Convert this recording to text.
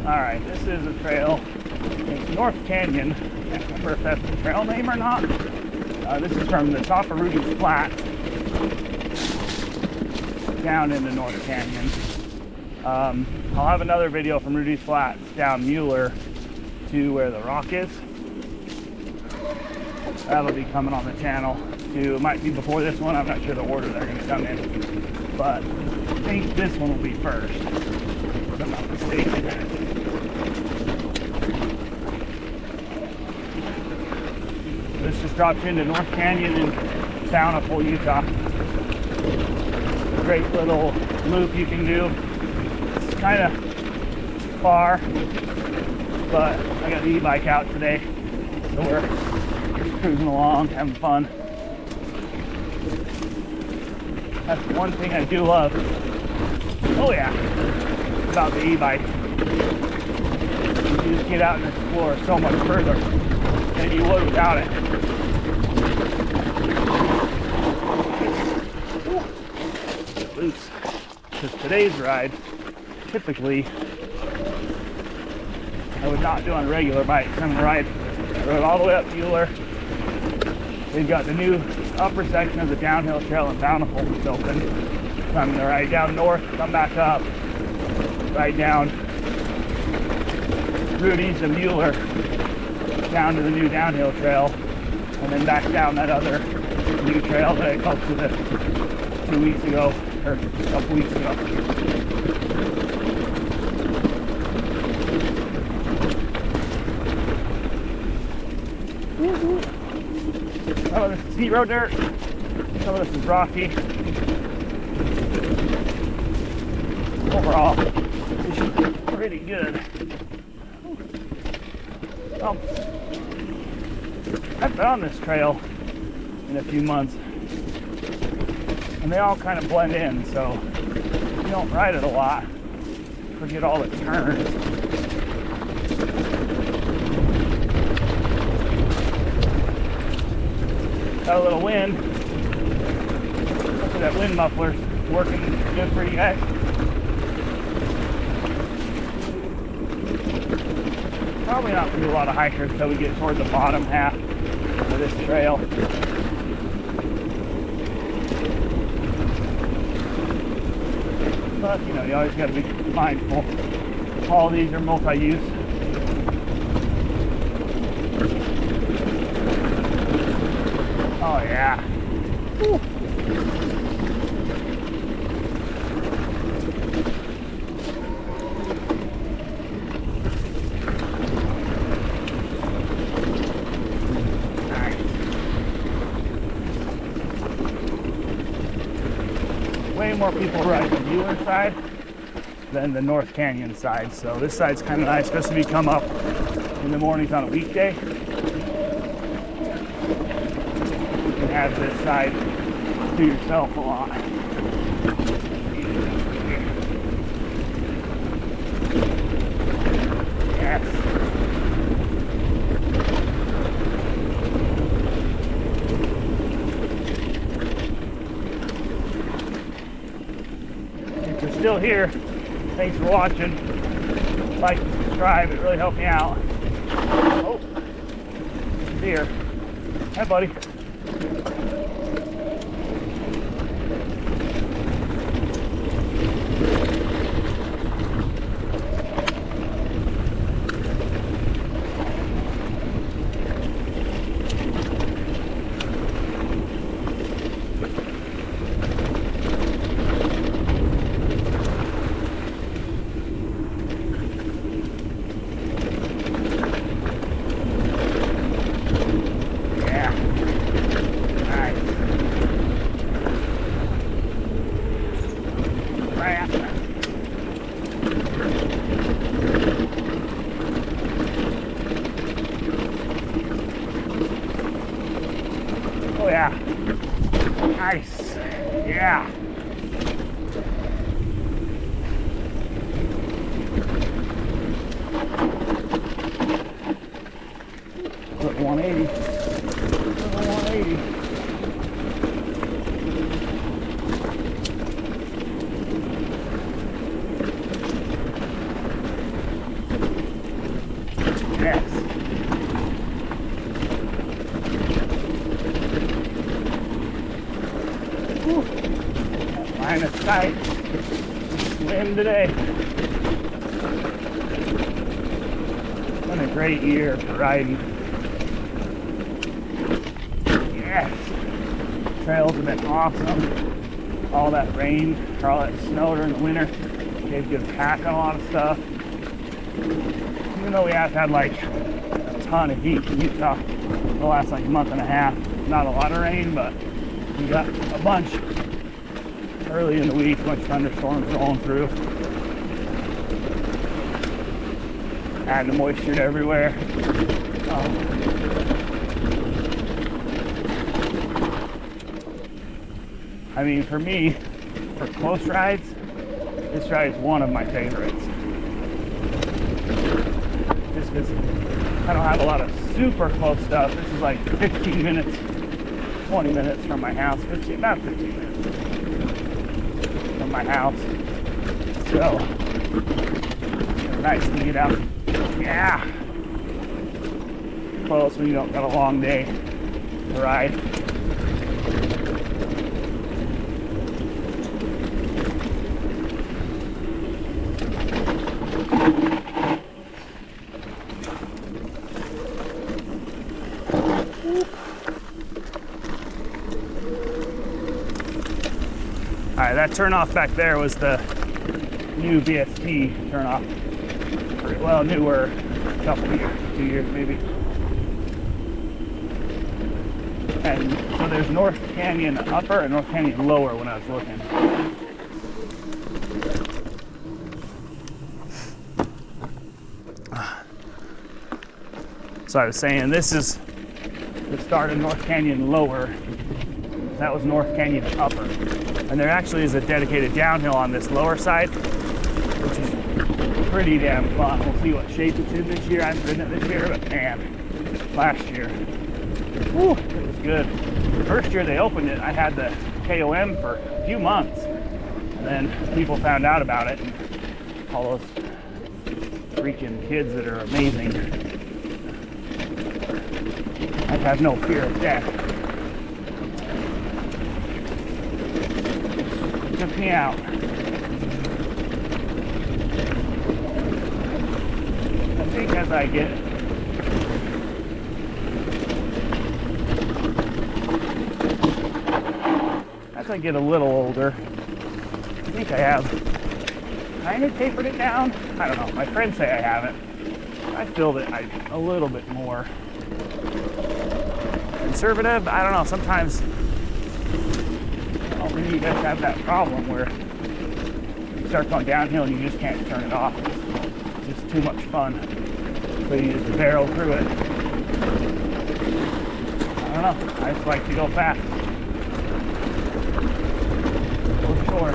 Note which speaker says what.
Speaker 1: Alright, this is a trail. It's North Canyon. I can't remember if that's the trail name or not. This is from the top of Rudy's Flat down into North Canyon. I'll have another video from Rudy's Flat down Mueller to where the rock is. That'll be coming on the channel too. It might be before this one. I'm not sure the order they're going to come in. But I think this one will be first, if I'm not mistaken. This just drops into North Canyon in Bountiful, Utah. Great little loop you can do. It's kind of far, but I got the e-bike out today, so we're cruising along, having fun. That's one thing I do love. Oh yeah, about the e-bike. You just get out and explore so much further than you would without it. Boots. Because today's ride, typically, I would not do on a regular bike. I'm gonna ride all the way up Mueller. They've got the new upper section of the downhill trail in Bountiful that's open. So I'm gonna ride down north, come back up, ride down Rudy's and Mueller down to the new downhill trail, and then back down that other new trail that I posted 2 weeks ago, or a couple weeks ago. Some of this is zero dirt, some of this is rocky. Overall, this is pretty good. Well, I've been on this trail in a few months, and they all kind of blend in, so you don't ride it a lot, forget all the turns. Got a little wind. Hopefully that wind muffler's working good for you guys. Probably not going to do a lot of hikers until we get toward the bottom half of this trail. But, you know, you always got to be mindful. All these are multi-use. Oh, yeah. Whew. Way more people ride the Mueller side than the North Canyon side, so this side's kind of nice, especially if you come up in the mornings on a weekday. You can have this side to yourself a lot. Yes. Still here, thanks for watching. Like and subscribe, it really helped me out. Oh, deer. Hi, buddy. Oh yeah. Nice. Yeah. Put 180. Put 180. tight. Swim today. Been a great year for riding. Yes. Trails have been awesome. All that rain, or all that snow during the winter gave good pack on a lot of stuff. Even though we have had like a ton of heat in Utah the last like month and a half. Not a lot of rain, but we got a bunch early in the week, a bunch of thunderstorms rolling through. Adding the moisture to everywhere. I mean, for me, for close rides, this ride is one of my favorites. Just because I don't have a lot of super close stuff. This is like 15 minutes, 20 minutes from my house. About 15 minutes from my house. So, nice to get out. Yeah. Close when you don't got a long day to ride. All right, that turnoff back there was the new VST turnoff. Well, newer, a couple years, 2 years maybe. And so there's North Canyon Upper and North Canyon Lower when I was looking. So I was saying this is the start of North Canyon Lower. That was North Canyon Upper. And there actually is a dedicated downhill on this lower side, which is pretty damn fun. We'll see what shape it's in this year. I haven't ridden it this year, but man, last year, whew, it was good. The first year they opened it, I had the KOM for a few months. And then people found out about it, and all those freaking kids that are amazing. I have no fear of death. Took me out. I think as I get a little older, I think I have kind of tapered it down. I don't know. My friends say I haven't. I filled it a little bit more conservative. I don't know. Sometimes you guys have that problem where you start going downhill and you just can't turn it off. It's just too much fun. So you just barrel through it. I don't know. I just like to go fast. For sure.